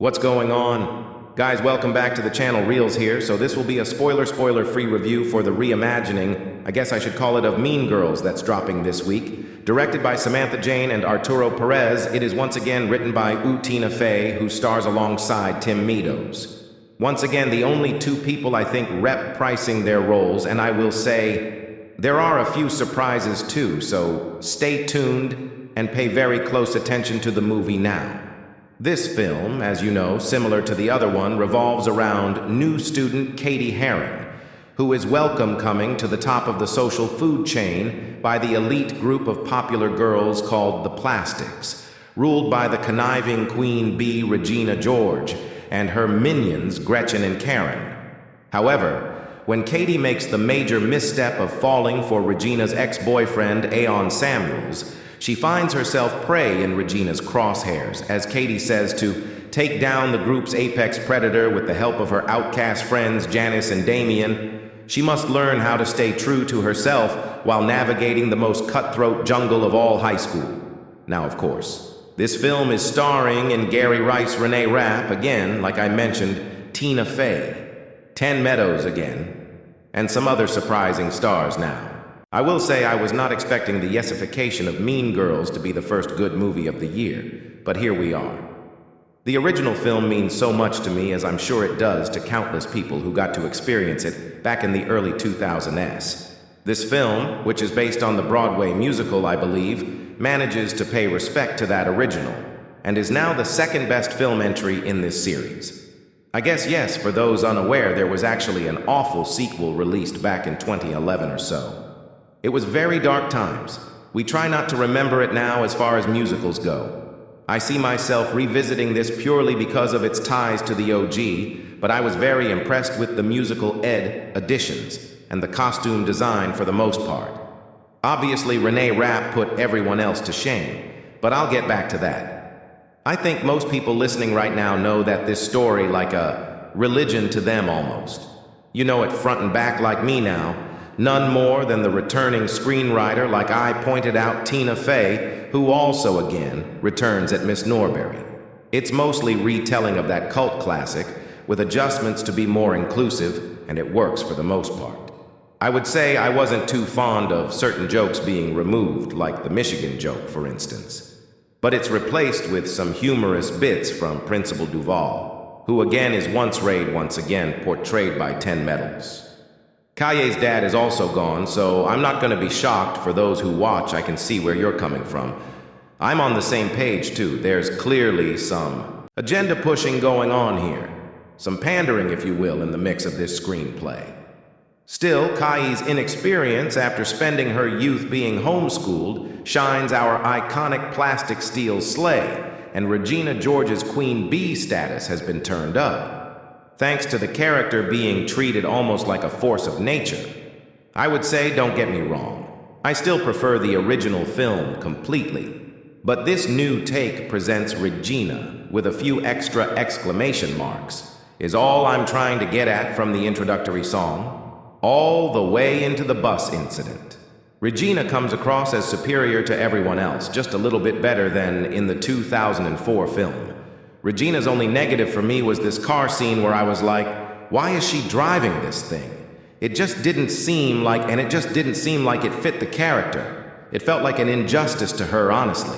What's going on? Guys, welcome back to the channel. Reels here. So this will be a spoiler-free review for the reimagining, I guess I should call it, of Mean Girls that's dropping this week. Directed by Samantha Jane and Arturo Perez, it is once again written by Tina Fey, who stars alongside Tim Meadows. Once again, the only two people I think reprising their roles, and I will say there are a few surprises too, so stay tuned and pay very close attention to the movie now. This film, as you know, similar to the other one, revolves around new student Katie Heron, who is welcome coming to the top of the social food chain by the elite group of popular girls called the Plastics, ruled by the conniving Queen Bee Regina George and her minions Gretchen and Karen. However, when Katie makes the major misstep of falling for Regina's ex-boyfriend Aeon Samuels, she finds herself prey in Regina's crosshairs, as Katie says to take down the group's apex predator with the help of her outcast friends Janice and Damien. She must learn how to stay true to herself while navigating the most cutthroat jungle of all high school. Now, of course, this film is starring in Gary Rice, Renee Rapp again, like I mentioned, Tina Fey, Ten Meadows again, and some other surprising stars now. I will say I was not expecting the yesification of Mean Girls to be the first good movie of the year, but here we are. The original film means so much to me, as I'm sure it does to countless people who got to experience it back in the early 2000s. This film, which is based on the Broadway musical, I believe, manages to pay respect to that original, and is now the second best film entry in this series. I guess yes, for those unaware, there was actually an awful sequel released back in 2011 or so. It was very dark times. We try not to remember it now as far as musicals go. I see myself revisiting this purely because of its ties to the OG, but I was very impressed with the musical Ed additions and the costume design for the most part. Obviously, Renee Rapp put everyone else to shame, but I'll get back to that. I think most people listening right now know that this story like a religion to them almost. You know it front and back like me now. None more than the returning screenwriter, like I pointed out, Tina Fey, who also again returns at Miss Norbury. It's mostly retelling of that cult classic, with adjustments to be more inclusive, and it works for the most part. I would say I wasn't too fond of certain jokes being removed, like the Michigan joke, for instance. But it's replaced with some humorous bits from Principal Duval, who again is once again portrayed by Ten Meadows. Kaye's dad is also gone, so I'm not going to be shocked. For those who watch, I can see where you're coming from. I'm on the same page, too. There's clearly some agenda pushing going on here. Some pandering, if you will, in the mix of this screenplay. Still, Kaye's inexperience after spending her youth being homeschooled shines our iconic plastic steel sleigh, and Regina George's Queen Bee status has been turned up, thanks to the character being treated almost like a force of nature. I would say, don't get me wrong, I still prefer the original film completely, but this new take presents Regina with a few extra exclamation marks, is all I'm trying to get at from the introductory song, all the way into the bus incident. Regina comes across as superior to everyone else, just a little bit better than in the 2004 film. Regina's only negative for me was this car scene where I was like, why is she driving this thing? It just didn't seem like it fit the character. It felt like an injustice to her, honestly.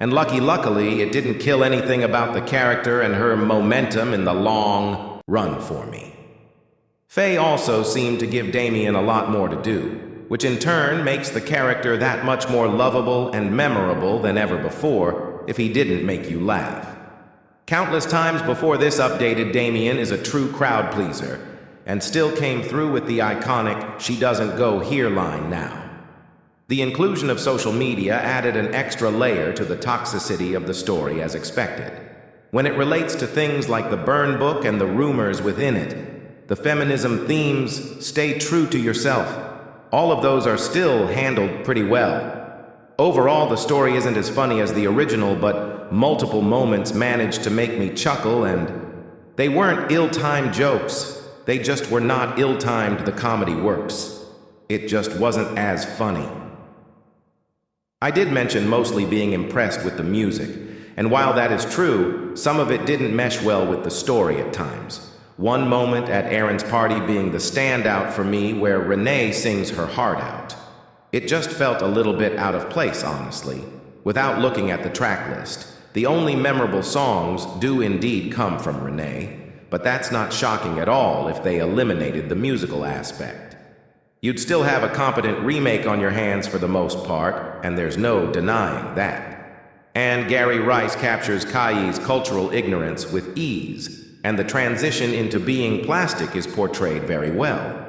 And luckily, it didn't kill anything about the character and her momentum in the long run for me. Faye also seemed to give Damien a lot more to do, which in turn makes the character that much more lovable and memorable than ever before, if he didn't make you laugh. Countless times before this updated, Damien is a true crowd pleaser, and still came through with the iconic "she doesn't go here" line now. The inclusion of social media added an extra layer to the toxicity of the story as expected. When it relates to things like the burn book and the rumors within it, the feminism themes, stay true to yourself, all of those are still handled pretty well. Overall, the story isn't as funny as the original, but multiple moments managed to make me chuckle, and they weren't ill-timed jokes. They just were not ill-timed. The comedy works. It just wasn't as funny. I did mention mostly being impressed with the music, And while that is true, some of it didn't mesh well with the story at times. One moment at Aaron's party being the standout for me where Renee sings her heart out. It just felt a little bit out of place, honestly. Without looking at the track list, the only memorable songs do indeed come from Renee, but that's not shocking at all if they eliminated the musical aspect. You'd still have a competent remake on your hands for the most part, and there's no denying that. And Gary Rice captures Kai's cultural ignorance with ease, and the transition into being plastic is portrayed very well.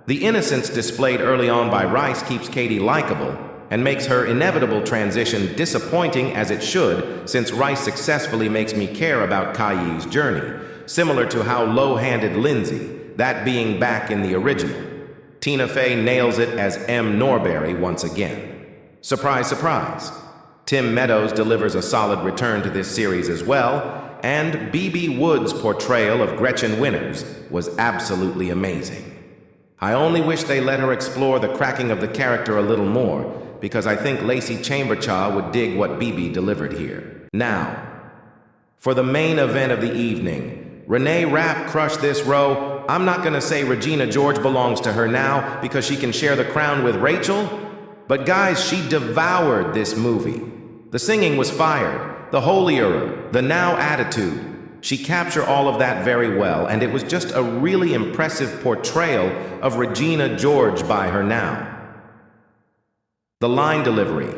The innocence displayed early on by Rice keeps Katie likable and makes her inevitable transition disappointing as it should, since Rice successfully makes me care about Kai's journey, similar to how low-handed Lindsay, that being back in the original. Tina Fey nails it as M. Norberry once again. Surprise, surprise. Tim Meadows delivers a solid return to this series as well, and B.B. Wood's portrayal of Gretchen Winters was absolutely amazing. I only wish they let her explore the cracking of the character a little more, because I think Lacey Chamberlain would dig what B.B. delivered here. Now, for the main event of the evening, Renee Rapp crushed this row. I'm not gonna say Regina George belongs to her now because she can share the crown with Rachel, but guys, she devoured this movie. The singing was fired. The holier, the now attitude. She captured all of that very well, and it was just a really impressive portrayal of Regina George by her now. The line delivery,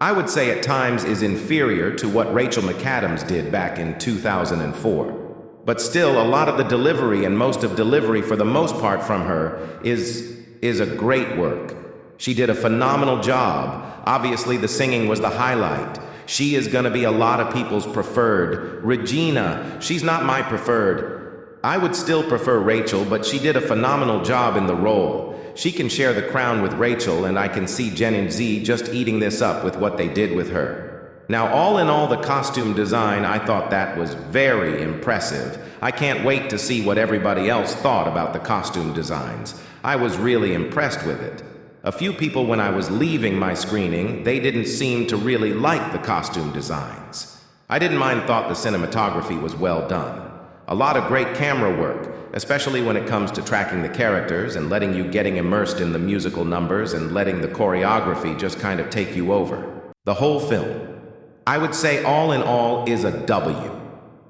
I would say at times is inferior to what Rachel McAdams did back in 2004. But still, a lot of the delivery and most of delivery for the most part from her is a great work. She did a phenomenal job. Obviously, the singing was the highlight. She is gonna be a lot of people's preferred. Regina, she's not my preferred. I would still prefer Rachel, but she did a phenomenal job in the role. She can share the crown with Rachel, and I can see Jen and Z just eating this up with what they did with her. Now, all in all, the costume design, I thought that was very impressive. I can't wait to see what everybody else thought about the costume designs. I was really impressed with it. A few people, when I was leaving my screening, they didn't seem to really like the costume designs. I didn't mind, thought the cinematography was well done. A lot of great camera work, especially when it comes to tracking the characters and letting you getting immersed in the musical numbers and letting the choreography just kind of take you over. The whole film, I would say all in all, is a W.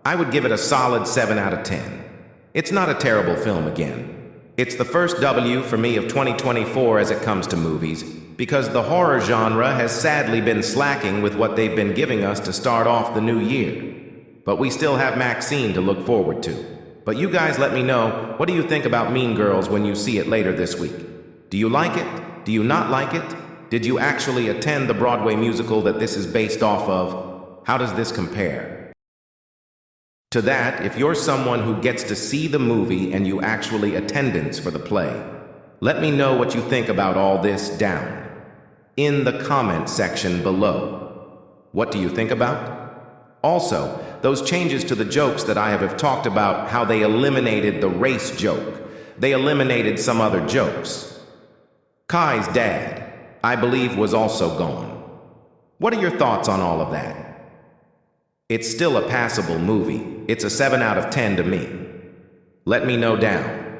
I would give it a solid 7 out of 10. It's not a terrible film again. It's the first W for me of 2024 as it comes to movies, because the horror genre has sadly been slacking with what they've been giving us to start off the new year. But we still have Maxine to look forward to. But you guys let me know, what do you think about Mean Girls when you see it later this week? Do you like it? Do you not like it? Did you actually attend the Broadway musical that this is based off of? How does this compare? To that, if you're someone who gets to see the movie and you actually attendance for the play, let me know what you think about all this down in the comment section below. What do you think about? Also, those changes to the jokes that I have talked about, how they eliminated the race joke. They eliminated some other jokes. Kai's dad, I believe, was also gone. What are your thoughts on all of that? It's still a passable movie. It's a 7 out of 10 to me. Let me know down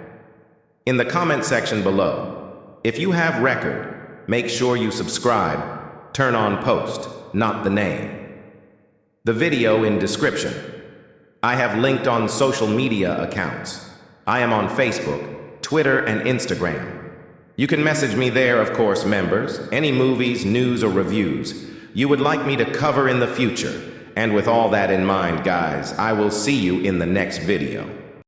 in the comment section below. If you have record, make sure you subscribe, turn on post, not the name. The video in description. I have linked on social media accounts. I am on Facebook, Twitter, and Instagram. You can message me there, of course, members, any movies, news, or reviews you would like me to cover in the future. And with all that in mind, guys, I will see you in the next video.